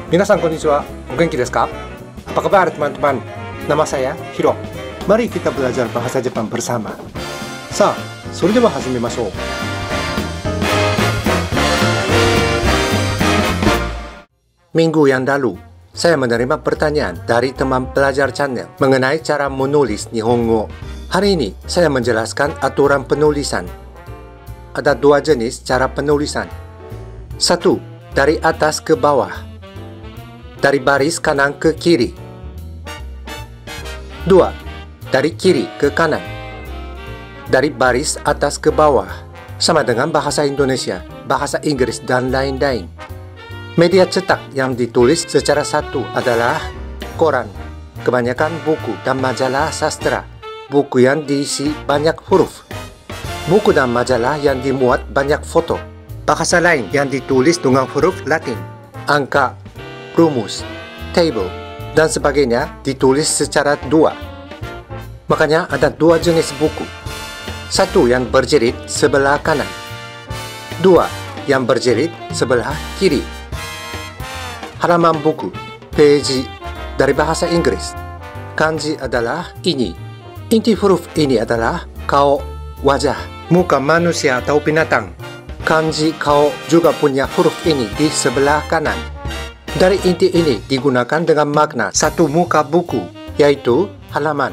Minasan konnichiwa, o genki desu ka? Apa kabar teman-teman? Nama saya Hiro. Mari kita belajar bahasa Jepang bersama. Sa, それでは始めましょう. Minggu yang lalu, saya menerima pertanyaan dari teman pelajar channel mengenai cara menulis Nihongo. Hari ini, saya menjelaskan aturan penulisan. Ada dua jenis cara penulisan. Satu, dari atas ke bawah. Dari baris kanan ke kiri. Dua, dari kiri ke kanan. Dari baris atas ke bawah. Sama dengan bahasa Indonesia, bahasa Inggris, dan lain-lain. Media cetak yang ditulis secara satu adalah koran, kebanyakan buku dan majalah sastra, buku yang diisi banyak huruf, buku dan majalah yang dimuat banyak foto, bahasa lain yang ditulis dengan huruf Latin, angka, rumus, table, dan sebagainya ditulis secara dua. Makanya ada dua jenis buku. Satu yang berjilid sebelah kanan. Dua yang berjilid sebelah kiri. Halaman buku, peji, dari bahasa Inggris. Kanji adalah ini. Inti huruf ini adalah kao, wajah, muka manusia atau binatang. Kanji kao juga punya huruf ini di sebelah kanan. Dari inti ini digunakan dengan makna satu muka buku, yaitu halaman.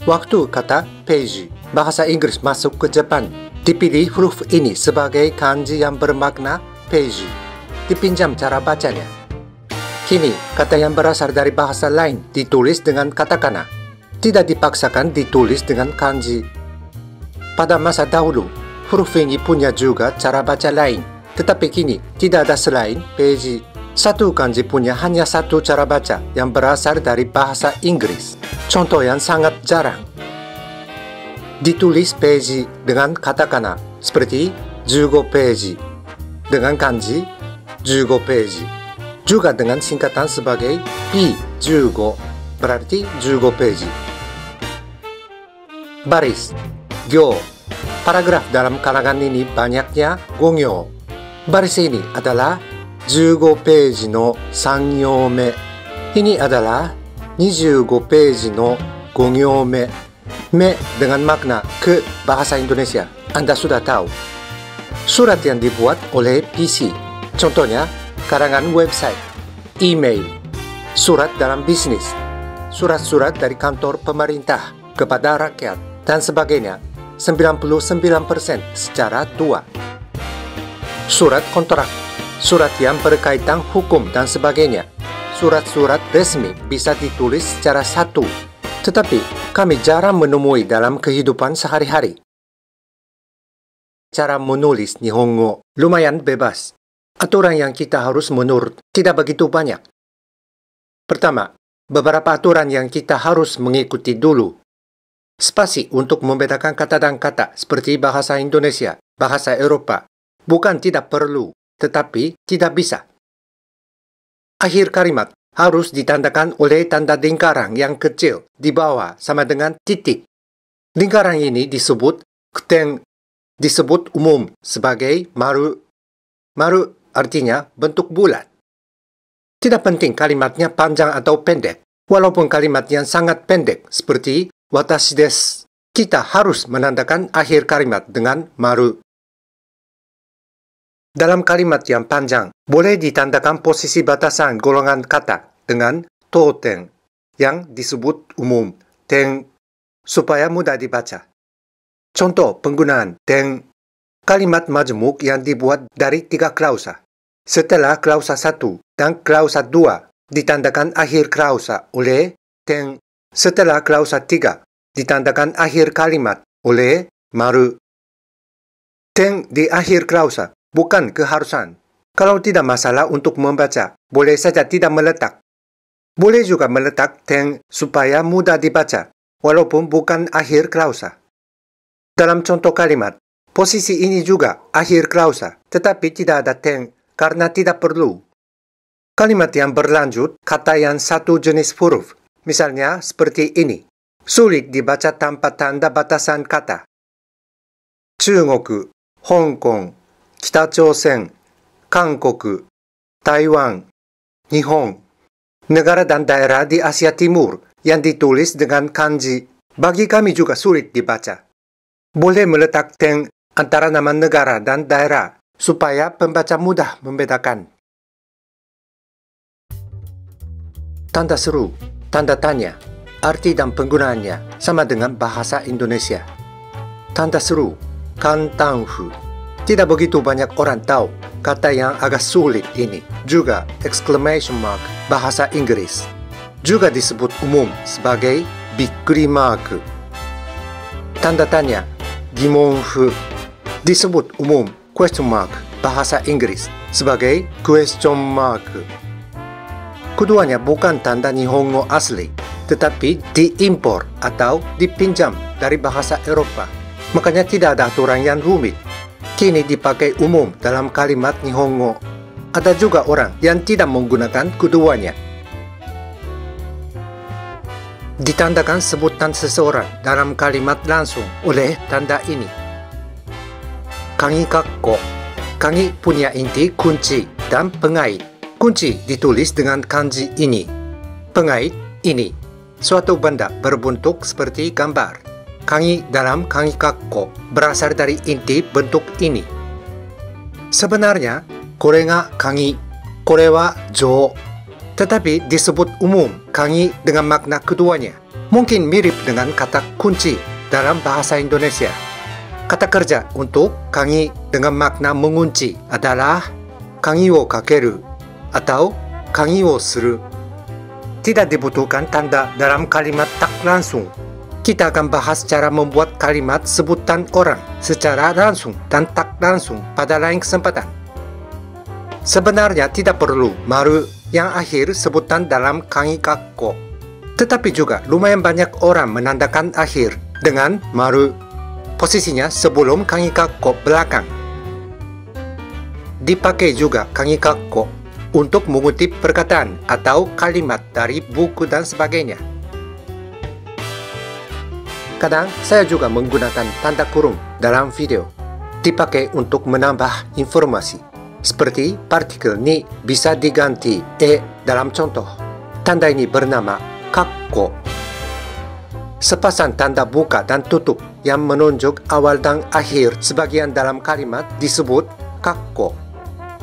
Waktu kata page, bahasa Inggris masuk ke Jepang, dipilih huruf ini sebagai kanji yang bermakna page. Dipinjam cara bacanya. Kini, kata yang berasal dari bahasa lain ditulis dengan katakana. Tidak dipaksakan ditulis dengan kanji. Pada masa dahulu, huruf ini punya juga cara baca lain. Tetapi kini, tidak ada selain page. Satu kanji punya hanya satu cara baca yang berasal dari bahasa Inggris. Contoh yang sangat jarang. Ditulis peji dengan katakana seperti 15 peji. Dengan kanji 15 peji. Juga dengan singkatan sebagai P15 berarti 15 peji. Baris, gyo, paragraf dalam kalangan ini banyaknya gongyo. Baris ini adalah 15ページの3行目. Ini adalah 25 ページの5行目. Me dengan makna ke bahasa Indonesia. Anda sudah tahu. Surat yang dibuat oleh PC. Contohnya, karangan website, email, surat dalam bisnis, surat-surat dari kantor pemerintah kepada rakyat, dan sebagainya. 99% secara dua. Surat kontrak, surat yang berkaitan hukum dan sebagainya. Surat-surat resmi bisa ditulis secara satu, tetapi kami jarang menemui dalam kehidupan sehari-hari. Cara menulis Nihongo lumayan bebas. Aturan yang kita harus menurut tidak begitu banyak. Pertama, beberapa aturan yang kita harus mengikuti dulu. Spasi untuk membedakan kata dan kata seperti bahasa Indonesia, bahasa Eropa, bukan tidak perlu, tetapi tidak bisa. Akhir kalimat harus ditandakan oleh tanda lingkaran yang kecil di bawah sama dengan titik. Lingkaran ini disebut kuten, disebut umum sebagai maru. Maru artinya bentuk bulat. Tidak penting kalimatnya panjang atau pendek. Walaupun kalimat yang sangat pendek seperti watashi desu, kita harus menandakan akhir kalimat dengan maru. Dalam kalimat yang panjang, boleh ditandakan posisi batasan golongan kata dengan toten yang disebut umum, ten, supaya mudah dibaca. Contoh penggunaan ten, kalimat majemuk yang dibuat dari 3 klausa. Setelah klausa 1 dan klausa 2 ditandakan akhir klausa oleh ten. Setelah klausa 3 ditandakan akhir kalimat oleh maru. Ten di akhir klausa bukan keharusan. Kalau tidak masalah untuk membaca, boleh saja tidak meletak. Boleh juga meletak ten supaya mudah dibaca, walaupun bukan akhir klausa. Dalam contoh kalimat, posisi ini juga akhir klausa, tetapi tidak ada ten karena tidak perlu. Kalimat yang berlanjut, kata yang satu jenis huruf, misalnya seperti ini. Sulit dibaca tanpa tanda batasan kata. Chugok, Hong Kong, 北朝鮮、韓国、台湾、Nihon. Negara dan daerah di Asia Timur yang ditulis dengan kanji bagi kami juga sulit dibaca. Boleh meletak teng antara nama negara dan daerah supaya pembaca mudah membedakan. Tanda seru, tanda tanya, arti dan penggunaannya sama dengan bahasa Indonesia. Tanda seru, kantangfu. Tidak begitu banyak orang tahu kata yang agak sulit ini. Juga exclamation mark bahasa Inggris. Juga disebut umum sebagai bikkuri mark. Tanda tanya, gimonfu. Disebut umum question mark bahasa Inggris sebagai question mark. Keduanya bukan tanda Nihongo asli, tetapi diimpor atau dipinjam dari bahasa Eropa. Makanya tidak ada aturan yang rumit. Kini dipakai umum dalam kalimat Nihongo. Ada juga orang yang tidak menggunakan keduanya. Ditandakan sebutan seseorang dalam kalimat langsung oleh tanda ini. Kangi kakko. Kangi punya inti kunci dan pengait. Kunci ditulis dengan kanji ini. Pengait ini. Suatu benda berbentuk seperti gambar. Kangi dalam kangi kakko berasal dari inti bentuk ini. Sebenarnya, kore ga kangi, kore wa jo. Tetapi disebut umum kangi dengan makna keduanya. Mungkin mirip dengan kata kunci dalam bahasa Indonesia. Kata kerja untuk kangi dengan makna mengunci adalah kangi wo kakeru atau kangi wo suru. Tidak dibutuhkan tanda dalam kalimat tak langsung. Kita akan bahas cara membuat kalimat sebutan orang secara langsung dan tak langsung pada lain kesempatan. Sebenarnya tidak perlu maru yang akhir sebutan dalam kangi kakko. Tetapi juga lumayan banyak orang menandakan akhir dengan maru. Posisinya sebelum kangi kakko belakang. Dipakai juga kangi kakko untuk mengutip perkataan atau kalimat dari buku dan sebagainya. Kadang saya juga menggunakan tanda kurung dalam video. Dipakai untuk menambah informasi. Seperti partikel ni bisa diganti e dalam contoh. Tanda ini bernama kakko. Sepasang tanda buka dan tutup yang menunjuk awal dan akhir sebagian dalam kalimat disebut kakko.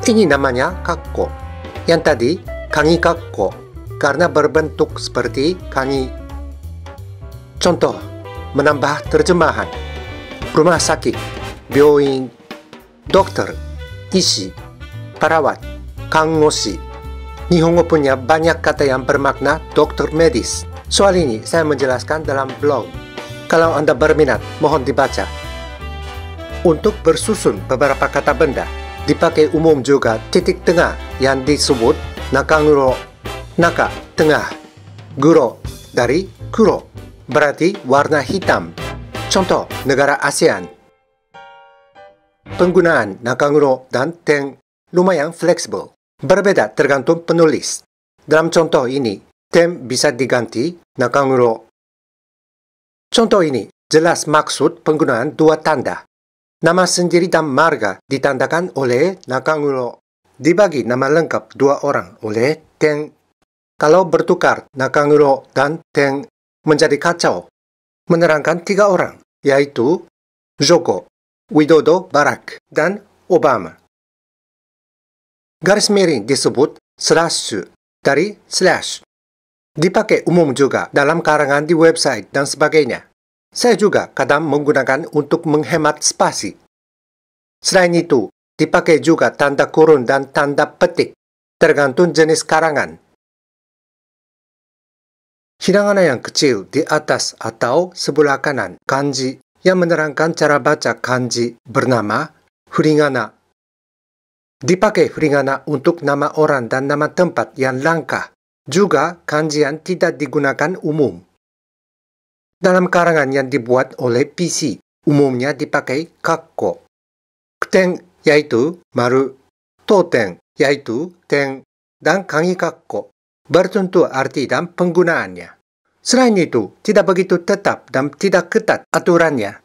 Ini namanya kakko. Yang tadi kangi kakko karena berbentuk seperti kangi. Contoh, menambah terjemahan. Rumah sakit, byoin, dokter, ishi, perawat, kangoshi. Nihongo punya banyak kata yang bermakna dokter medis. Soal ini saya menjelaskan dalam blog. Kalau Anda berminat, mohon dibaca. Untuk bersusun beberapa kata benda, dipakai umum juga titik tengah yang disebut nakaguro. Naka, tengah. Guro, dari kuro. Berarti warna hitam. Contoh, negara ASEAN. Penggunaan nakaguro dan ten lumayan fleksibel. Berbeda tergantung penulis. Dalam contoh ini, ten bisa diganti nakaguro. Contoh ini jelas maksud penggunaan dua tanda. Nama sendiri dan marga ditandakan oleh nakaguro. Dibagi nama lengkap dua orang oleh ten. Kalau bertukar nakaguro dan ten menjadi kacau. Menerangkan tiga orang, yaitu Joko, Widodo, Barack, dan Obama. Garis miring disebut slash dari slash. Dipakai umum juga dalam karangan di website dan sebagainya. Saya juga kadang menggunakan untuk menghemat spasi. Selain itu, dipakai juga tanda kurung dan tanda petik, tergantung jenis karangan. Hiragana yang kecil di atas atau sebelah kanan kanji yang menerangkan cara baca kanji bernama furigana. Dipakai furigana untuk nama orang dan nama tempat yang langka. Juga kanji yang tidak digunakan umum. Dalam karangan yang dibuat oleh PC, umumnya dipakai kakko. Kuten yaitu maru, toten yaitu ten, dan kangi kakko. Bertentu arti dan penggunaannya. Selain itu, tidak begitu tetap dan tidak ketat aturannya.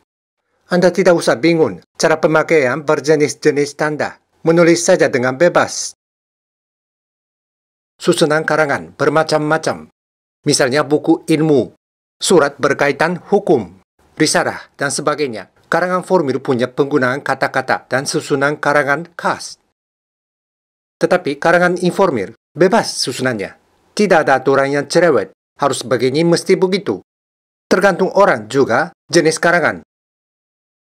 Anda tidak usah bingung cara pemakaian berjenis-jenis tanda. Menulis saja dengan bebas. susunan karangan bermacam-macam. Misalnya buku ilmu, surat berkaitan hukum, risalah, dan sebagainya. Karangan formal punya penggunaan kata-kata dan susunan karangan khas. Tetapi karangan informal bebas susunannya. Tidak ada aturan yang cerewet, harus begini mesti begitu. Tergantung orang juga jenis karangan.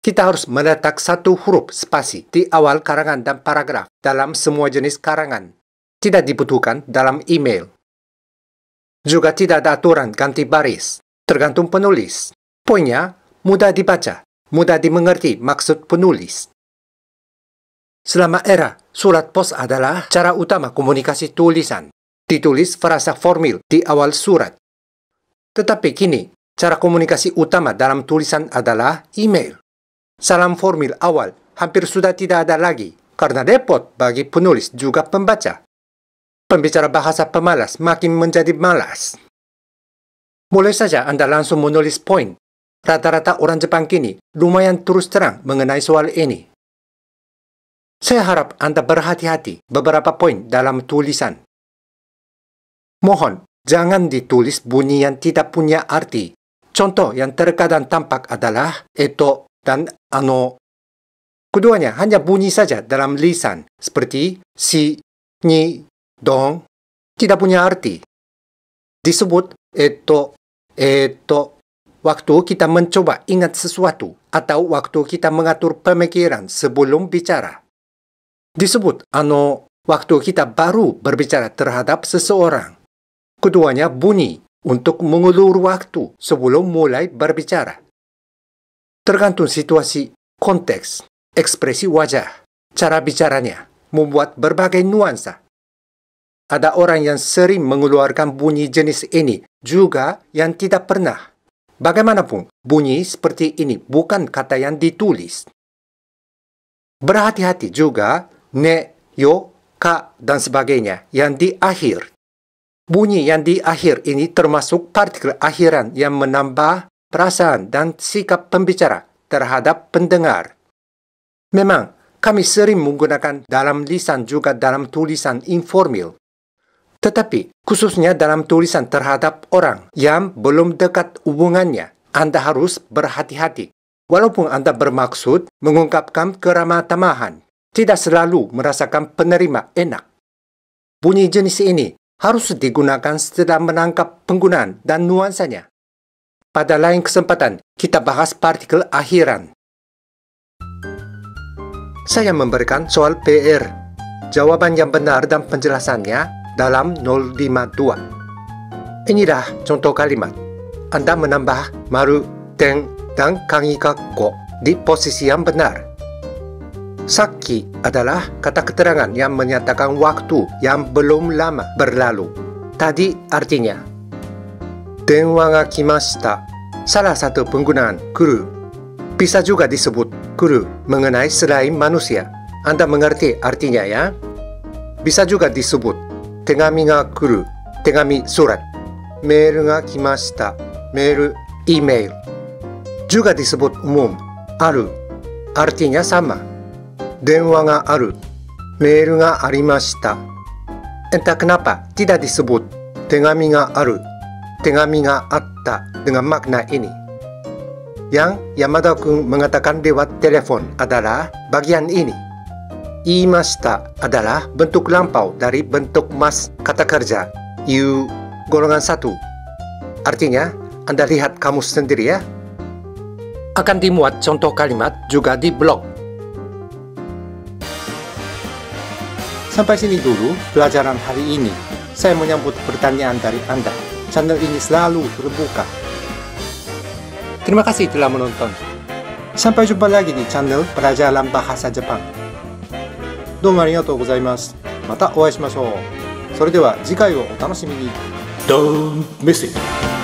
Kita harus meletak satu huruf spasi di awal karangan dan paragraf dalam semua jenis karangan. Tidak dibutuhkan dalam email. Juga tidak ada aturan ganti baris, tergantung penulis. Poinnya mudah dibaca, mudah dimengerti maksud penulis. Selama era surat pos adalah cara utama komunikasi tulisan. Ditulis frasa formal di awal surat. Tetapi kini, cara komunikasi utama dalam tulisan adalah email. Salam formal awal hampir sudah tidak ada lagi karena repot bagi penulis juga pembaca. Pembicara bahasa pemalas makin menjadi malas. Boleh saja Anda langsung menulis poin. Rata-rata orang Jepang kini lumayan terus terang mengenai soal ini. Saya harap Anda berhati-hati beberapa poin dalam tulisan. Mohon, jangan ditulis bunyi yang tidak punya arti. Contoh yang terkadang tampak adalah eto dan ano. Keduanya hanya bunyi saja dalam lisan, seperti si, ni, dong. Tidak punya arti. Disebut eto, waktu kita mencoba ingat sesuatu atau waktu kita mengatur pemikiran sebelum bicara. Disebut ano, waktu kita baru berbicara terhadap seseorang. Keduanya bunyi untuk mengulur waktu sebelum mulai berbicara. Tergantung situasi, konteks, ekspresi wajah, cara bicaranya, membuat berbagai nuansa. Ada orang yang sering mengeluarkan bunyi jenis ini juga yang tidak pernah. Bagaimanapun, bunyi seperti ini bukan kata yang ditulis. Berhati-hati juga ne, yo, ka, dan sebagainya yang di akhir. Bunyi yang di akhir ini termasuk partikel akhiran yang menambah perasaan dan sikap pembicara terhadap pendengar. Memang, kami sering menggunakan dalam lisan juga dalam tulisan informal. Tetapi, khususnya dalam tulisan terhadap orang yang belum dekat hubungannya, Anda harus berhati-hati. Walaupun Anda bermaksud mengungkapkan keramah tamahan, tidak selalu merasakan penerima enak. Bunyi jenis ini harus digunakan setelah menangkap penggunaan dan nuansanya. Pada lain kesempatan, kita bahas partikel akhiran. Saya memberikan soal PR. Jawaban yang benar dan penjelasannya dalam 052. Inilah contoh kalimat. Anda menambah maru, ten, dan kangikakko di posisi yang benar. Saki adalah kata keterangan yang menyatakan waktu yang belum lama berlalu. Tadi artinya denwa ga kimashita. Salah satu penggunaan kuru. Bisa juga disebut kuru mengenai selain manusia. Anda mengerti artinya ya? Bisa juga disebut tegami ga kuru, tegami surat. Meiru ga kimashita, meiru email. Juga disebut umum aru. Artinya sama. Denwa ga aru, meiru ga arimashita. Entah kenapa tidak disebut tegami ga aru, tegami ga atta dengan makna ini. Yang Yamada-kun mengatakan lewat telepon adalah bagian ini. Iimashita adalah bentuk lampau dari bentuk mas kata kerja yu golongan 1. Artinya, Anda lihat kamus sendiri ya. Akan dimuat contoh kalimat juga di blog. Sampai sini dulu pelajaran hari ini. Saya menyambut pertanyaan dari Anda. Channel ini selalu terbuka. Terima kasih telah menonton. Sampai jumpa lagi di channel Pelajaran Bahasa Jepang. どうもありがとうございます。またお会いしましょう。それでは次回をお楽しみに。Don't miss it!